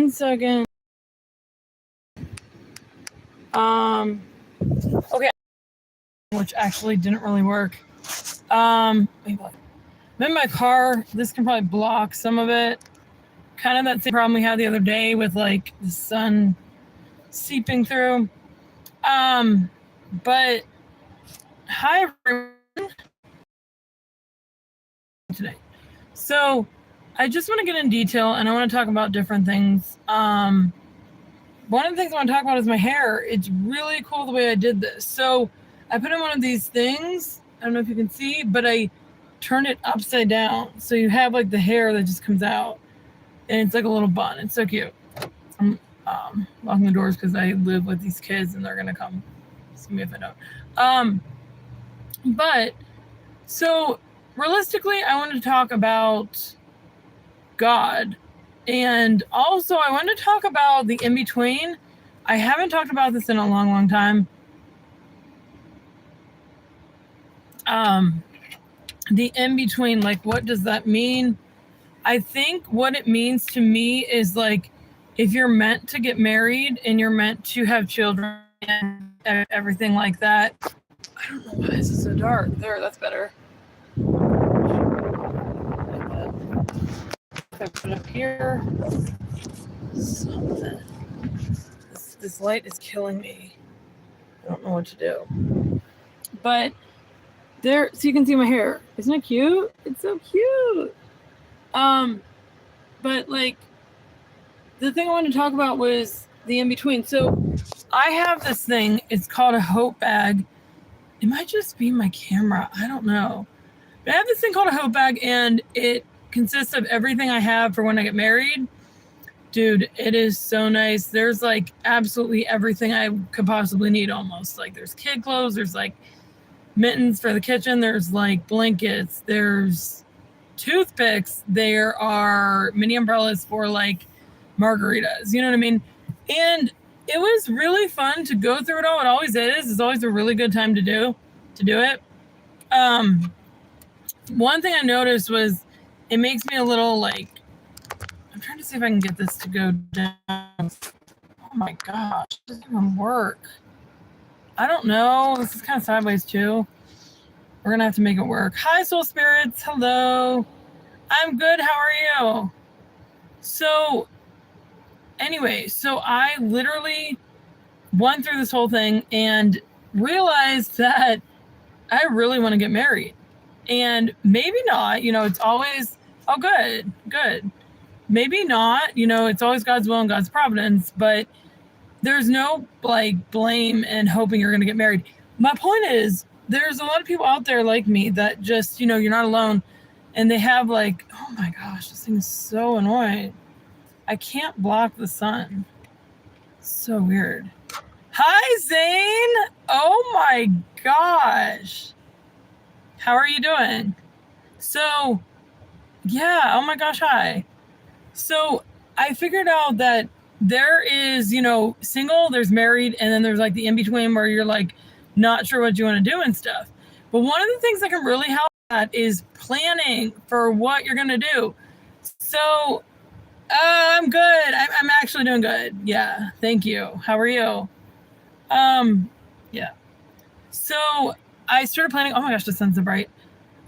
1 second. Okay, which actually didn't really work. I'm in my car. This can probably block some of it. Kind of that same problem we had the other day with like the sun seeping through. But hi everyone today. So I just want to get in detail and I want to talk about different things. One of the things I want to talk about is my hair. It's really cool the way I did this. So I put in one of these things. I don't know if you can see, but I turned it upside down. So you have like the hair that just comes out and it's like a little bun. It's so cute. I'm locking the doors because I live with these kids and they're going to come see me if I don't. But so realistically, I want to talk about God. And also I want to talk about the in-between. I haven't talked about this in a long, long time. The in-between, like, what does that mean? I think what it means to me is like, if you're meant to get married and you're meant to have children and everything like that. I don't know why this is so dark. There, that's better. If I put it up here, something. This light is killing me. I don't know what to do. But there, so you can see my hair. Isn't it cute? It's so cute. But like, the thing I wanted to talk about was the in-between. So I have this thing. It's called a hope bag. It might just be my camera. I don't know. But I have this thing called a hope bag, and it consists of everything I have for when I get married. Dude, it is so nice. There's like absolutely everything I could possibly need almost. Like there's kid clothes, there's like mittens for the kitchen, there's like blankets, there's toothpicks, there are mini umbrellas for like margaritas, you know what I mean? And it was really fun to go through it all. It always is. It's always a really good time to do it. One thing I noticed was it makes me a little like, I'm trying to see if I can get this to go down. Oh my gosh, it doesn't even work. I don't know. This is kind of sideways too. We're going to have to make it work. Hi, soul spirits. Hello. I'm good. How are you? So anyway, so I literally went through this whole thing and realized that I really want to get married. And maybe not, you know, it's always, oh, good. Maybe not, you know, it's always God's will and God's providence, but there's no like blame in hoping you're going to get married. My point is, there's a lot of people out there like me that just, you know, you're not alone and they have like, oh my gosh, this thing is so annoying. I can't block the sun. So weird. Hi, Zane. Oh my gosh. How are you doing? So, yeah, oh my gosh, hi. So I figured out that there is, you know, single, there's married, and then there's like the in-between where you're like not sure what you want to do and stuff. But one of the things that can really help that is planning for what you're going to do. So I'm good. I'm actually doing good. Yeah. Thank you. How are you? Yeah. So I started planning. Oh my gosh, the sun's so bright.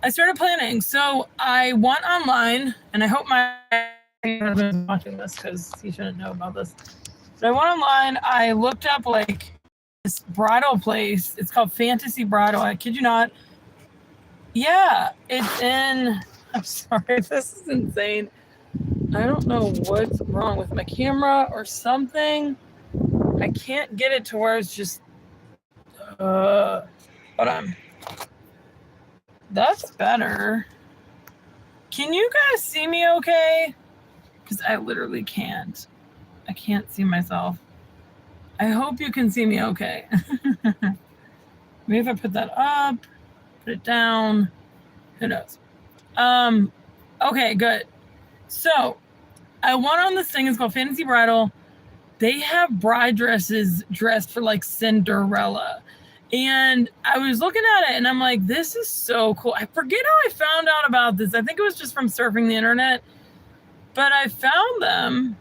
I started planning. So I went online, and I hope my husband is watching this because he shouldn't know about this. But I went online. I looked up like this bridal place. It's called Fantasy Bridal. I kid you not. Yeah, it's in. I'm sorry, this is insane. I don't know what's wrong with my camera or something. I can't get it to where it's just. Hold on. That's better. Can you guys see me okay? Because I literally can't. I can't see myself. I hope you can see me okay. Maybe if I put that up, put it down. Who knows? Okay, good. So I went on this thing. It's called Fantasy Bridal. They have bride dresses dressed for like Cinderella. And I was looking at it and I'm like, this is so cool. I forget how I found out about this. I think it was just from surfing the internet. But I found them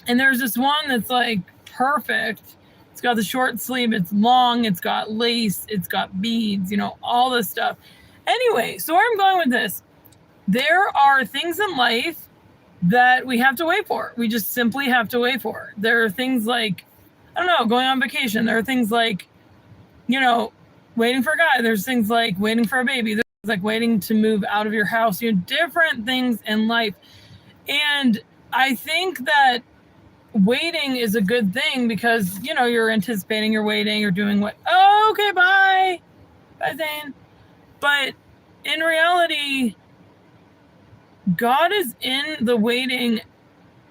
And there's this one that's like perfect. It's got the short sleeve, it's long, it's got lace, it's got beads, you know, all this stuff. Anyway, so where I'm going with this, there are things in life that we have to wait for. We just simply have to wait for. There are things like, I don't know, going on vacation. There are things like, you know, waiting for a guy. There's things like waiting for a baby. There's like waiting to move out of your house. You know, different things in life. And I think that waiting is a good thing because, you know, you're anticipating, you're waiting, you're doing what, oh, okay, bye. Bye, Zane. But in reality, God is in the waiting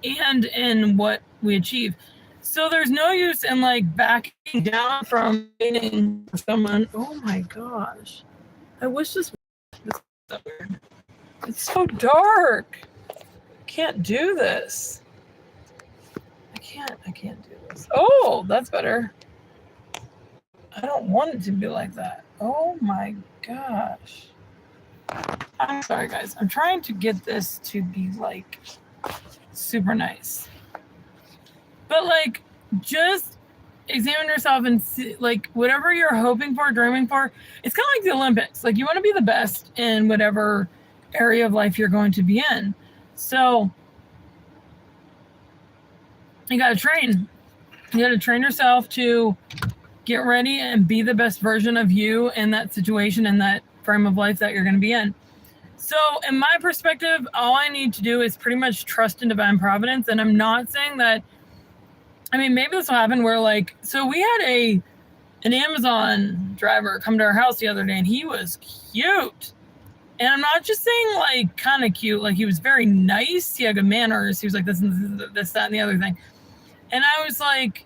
and in what we achieve. So there's no use in like backing down from waiting for someone. Oh my gosh. I wish this was so weird. It's so dark. I can't do this. I can't do this. Oh, that's better. I don't want it to be like that. Oh my gosh. I'm sorry, guys. I'm trying to get this to be like super nice. But like, just examine yourself and see, like, whatever you're hoping for, dreaming for, it's kind of like the Olympics. Like, you want to be the best in whatever area of life you're going to be in. So you got to train. You got to train yourself to get ready and be the best version of you in that situation, in that frame of life that you're going to be in. So in my perspective, all I need to do is pretty much trust in divine providence. And I'm not saying that, I mean, maybe this will happen where like, so we had an Amazon driver come to our house the other day and he was cute. And I'm not just saying like kind of cute, like he was very nice. He had good manners. He was like this, that, and the other thing. And I was like,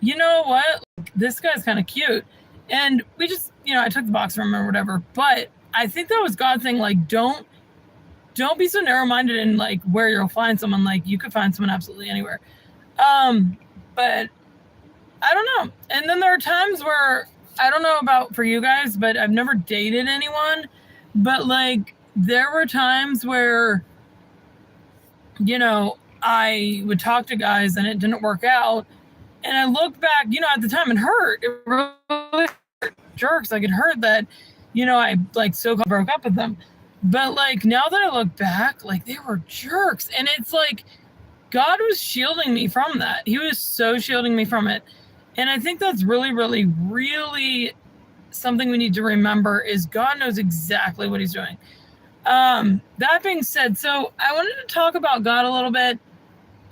you know what? This guy's kind of cute. And we just, you know, I took the box from him or whatever. But I think that was God saying, like, don't be so narrow-minded in like where you'll find someone. Like, you could find someone absolutely anywhere. But I don't know. And then there are times where, I don't know about for you guys, but I've never dated anyone. But like, there were times where, you know, I would talk to guys and it didn't work out. And I look back, you know, at the time it hurt. It really hurt. Jerks. Like, it hurt that, you know, I like so-called broke up with them. But like, now that I look back, like, they were jerks. And it's like, God was shielding me from that. He was so shielding me from it. And I think that's really, really, really something we need to remember is God knows exactly what he's doing. That being said, so I wanted to talk about God a little bit.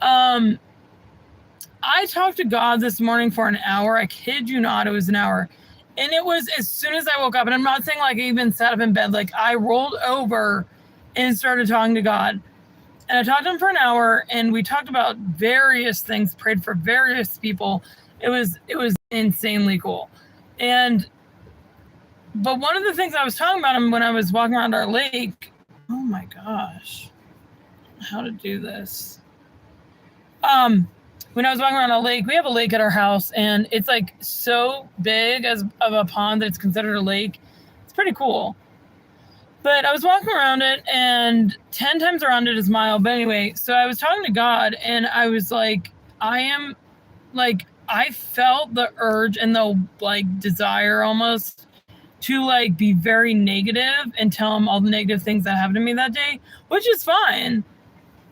I talked to God this morning for an hour. I kid you not, it was an hour. And it was as soon as I woke up, and I'm not saying like I even sat up in bed, like I rolled over and started talking to God. And I talked to him for an hour and we talked about various things, prayed for various people. It was insanely cool. But one of the things I was talking about him when I was walking around our lake, oh my gosh, how to do this. When I was walking around a lake, we have a lake at our house and it's like so big of a pond that it's considered a lake. It's pretty cool. But I was walking around it and 10 times around it is a mile. But anyway, so I was talking to God and I was like, I felt the urge and the like desire almost to like be very negative and tell him all the negative things that happened to me that day, which is fine.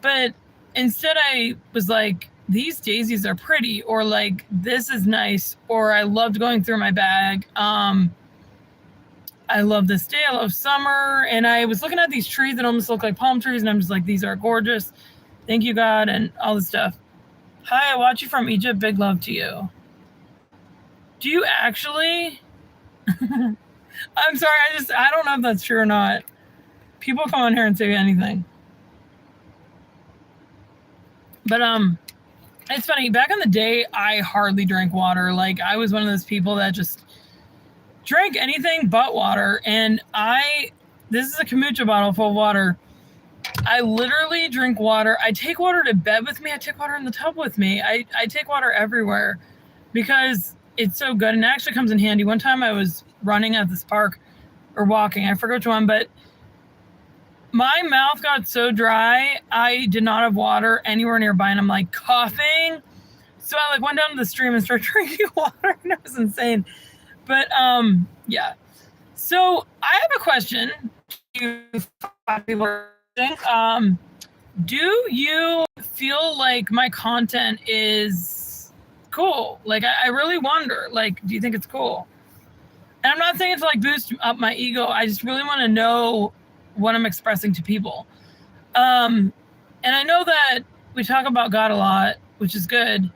But instead I was like, these daisies are pretty, or like, this is nice, or I loved going through my bag. I love this day. I love summer. And I was looking at these trees that almost look like palm trees. And I'm just like, these are gorgeous. Thank you, God. And all this stuff. Hi, I watch you from Egypt. Big love to you. Do you actually? I'm sorry. I don't know if that's true or not. People come on here and say anything. But, it's funny. Back in the day, I hardly drank water. Like, I was one of those people that just drank anything but water. And this is a kombucha bottle full of water. I literally drink water. I take water to bed with me. I take water in the tub with me. I take water everywhere because it's so good. And it actually comes in handy. One time I was running at this park or walking. I forgot which one, but my mouth got so dry, I did not have water anywhere nearby, and I'm like coughing. So I like went down to the stream and started drinking water, and it was insane. But yeah. So I have a question to people. Do you feel like my content is cool? Like I really wonder. Like, do you think it's cool? And I'm not saying it to like boost up my ego. I just really want to know what I'm expressing to people. And I know that we talk about God a lot, which is good.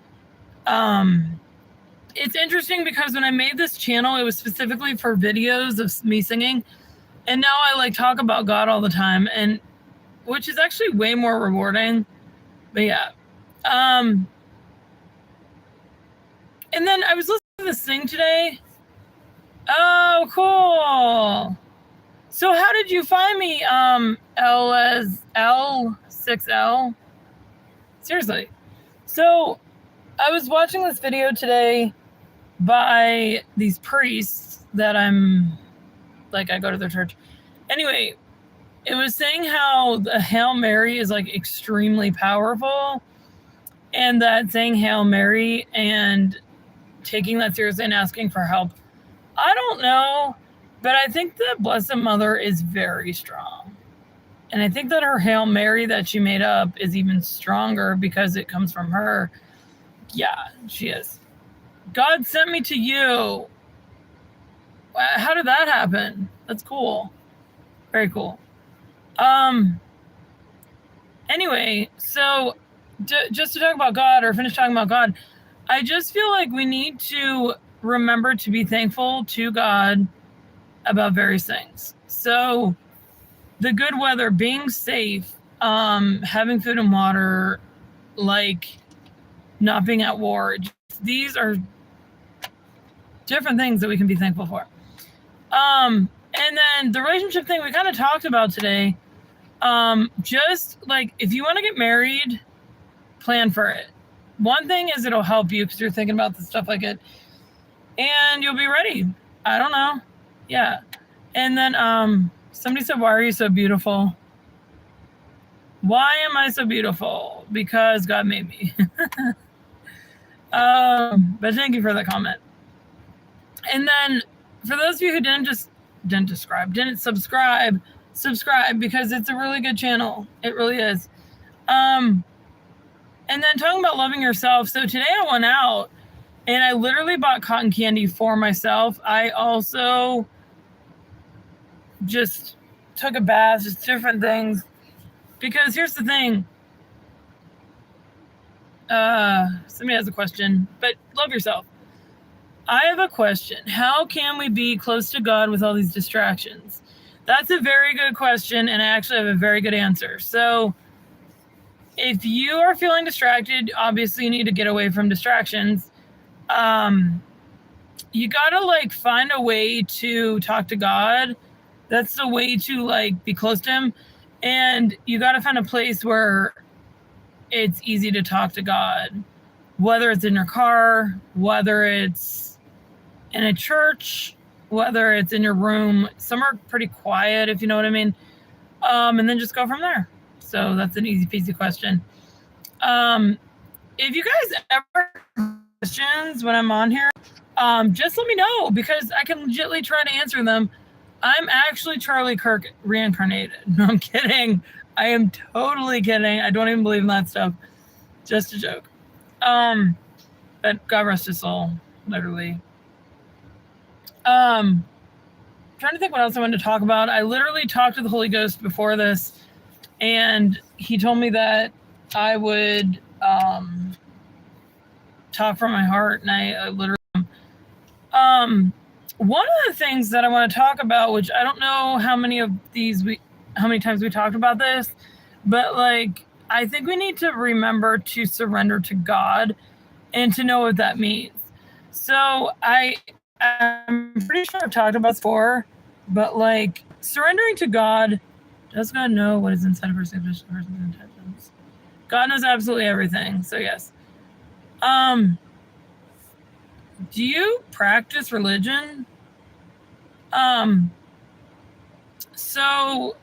It's interesting because when I made this channel, it was specifically for videos of me singing. And now I like talk about God all the time, and which is actually way more rewarding. But yeah. And then I was listening to this thing today. Oh, cool. So how did you find me, L6L? Seriously. So I was watching this video today by these priests that I'm, like, I go to their church. Anyway, it was saying how the Hail Mary is, like, extremely powerful, and that saying Hail Mary and taking that seriously and asking for help, I don't know, but I think the Blessed Mother is very strong. And I think that her Hail Mary that she made up is even stronger because it comes from her. Yeah, she is. God sent me to you. How did that happen? That's cool. Very cool. Anyway, so just to talk about God, or finish talking about God, I just feel like we need to remember to be thankful to God about various things. So the good weather, being safe, having food and water, like not being at war. These are different things that we can be thankful for. And then the relationship thing we kind of talked about today. Just like if you want to get married, plan for it. One thing is it'll help you because you're thinking about the stuff like it, and you'll be ready. I don't know. Yeah. And then somebody said, why are you so beautiful? Why am I so beautiful? Because God made me. But thank you for the comment. And then for those of you who didn't subscribe because it's a really good channel. It really is. And then talking about loving yourself. So today I went out and I literally bought cotton candy for myself. I also just took a bath, just different things. Because here's the thing. Somebody has a question, but love yourself. I have a question. How can we be close to God with all these distractions? That's a very good question, and I actually have a very good answer. So if you are feeling distracted, obviously you need to get away from distractions. You gotta like find a way to talk to God. That's the way to like be close to him. And you gotta find a place where it's easy to talk to God, whether it's in your car, whether it's in a church, whether it's in your room, somewhere pretty quiet, if you know what I mean. And then just go from there. So that's an easy peasy question. If you guys ever have questions when I'm on here, just let me know because I can legitimately try to answer them. I'm actually Charlie Kirk reincarnated. No, I'm kidding. I am totally kidding. I don't even believe in that stuff. Just a joke. But God rest his soul, literally. Trying to think what else I wanted to talk about. I literally talked to the Holy Ghost before this, and he told me that I would talk from my heart, and I literally one of the things that I want to talk about, which I don't know how many times we talked about this, but like I think we need to remember to surrender to God and to know what that means. So I'm pretty sure I've talked about this before, but like surrendering to God, does God know what is inside of person's intentions? God knows absolutely everything. So yes. Do you practice religion? So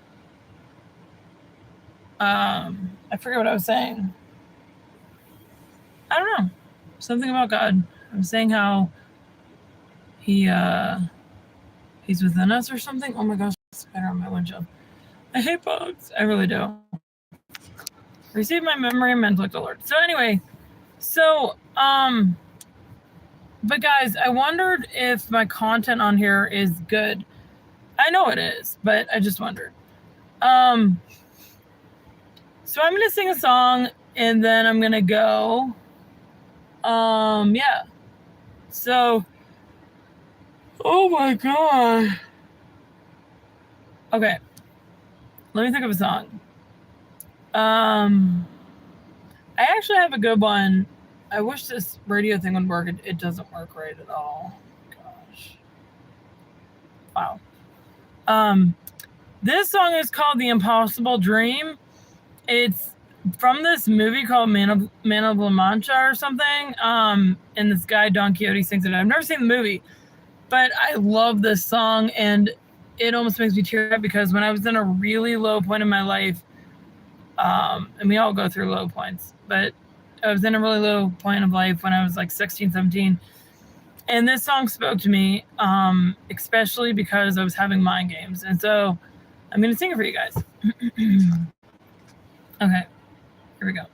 I forget what I was saying. I don't know. Something about God. I'm saying how he's within us or something. Oh my gosh, spider on my windshield. I hate bugs. I really do. Receive my memory and mental alert. So anyway, but guys, I wondered if my content on here is good. I know it is, but I just wondered. So I'm gonna sing a song and then I'm gonna go. Yeah. So, oh my god. Okay. Let me think of a song. I actually have a good one. I wish this radio thing would work. It doesn't work right at all. Gosh. Wow. This song is called The Impossible Dream. It's from this movie called Man of La Mancha or something. And this guy, Don Quixote, sings it. I've never seen the movie, but I love this song, and it almost makes me tear up because when I was in a really low point in my life, and we all go through low points, but I was in a really low point of life when I was like 16, 17. And this song spoke to me, especially because I was having mind games. And so I'm going to sing it for you guys. Okay, here we go.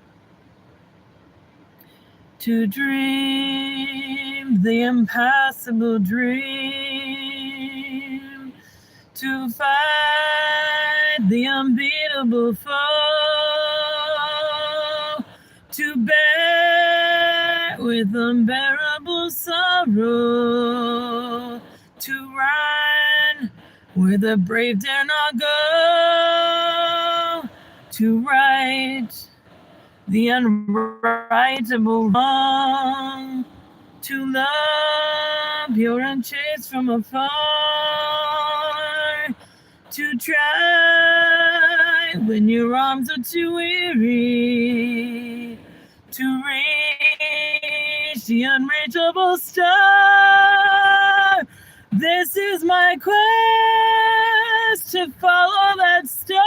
To dream the impossible dream, to fight the unbeatable foe, to bear with unbearable sorrow, to run where the brave dare not go, to right the unrightable wrong, to love pure and chaste from afar, to try when your arms are too weary, to reach the unreachable star. This is my quest, to follow that star,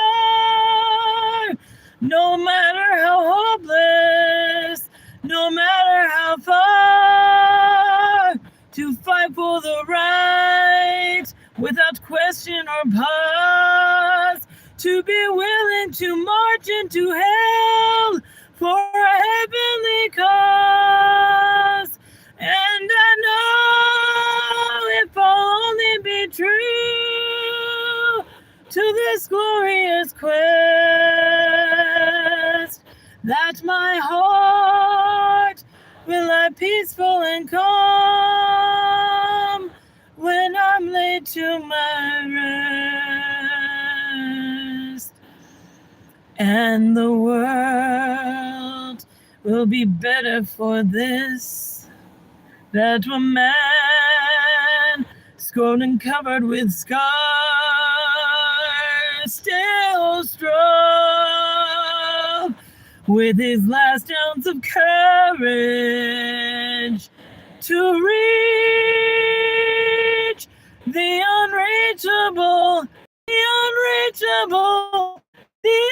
no matter how hopeless, no matter how far, to fight for the right without question or pause, to be willing to march into hell for a heavenly cause. And I know if I'll only be true to this glorious quest, that my heart will lie peaceful and calm when I'm laid to my rest. And the world will be better for this, that one man scorned and covered with scars, still strong with his last ounce of courage to reach the unreachable, the unreachable, the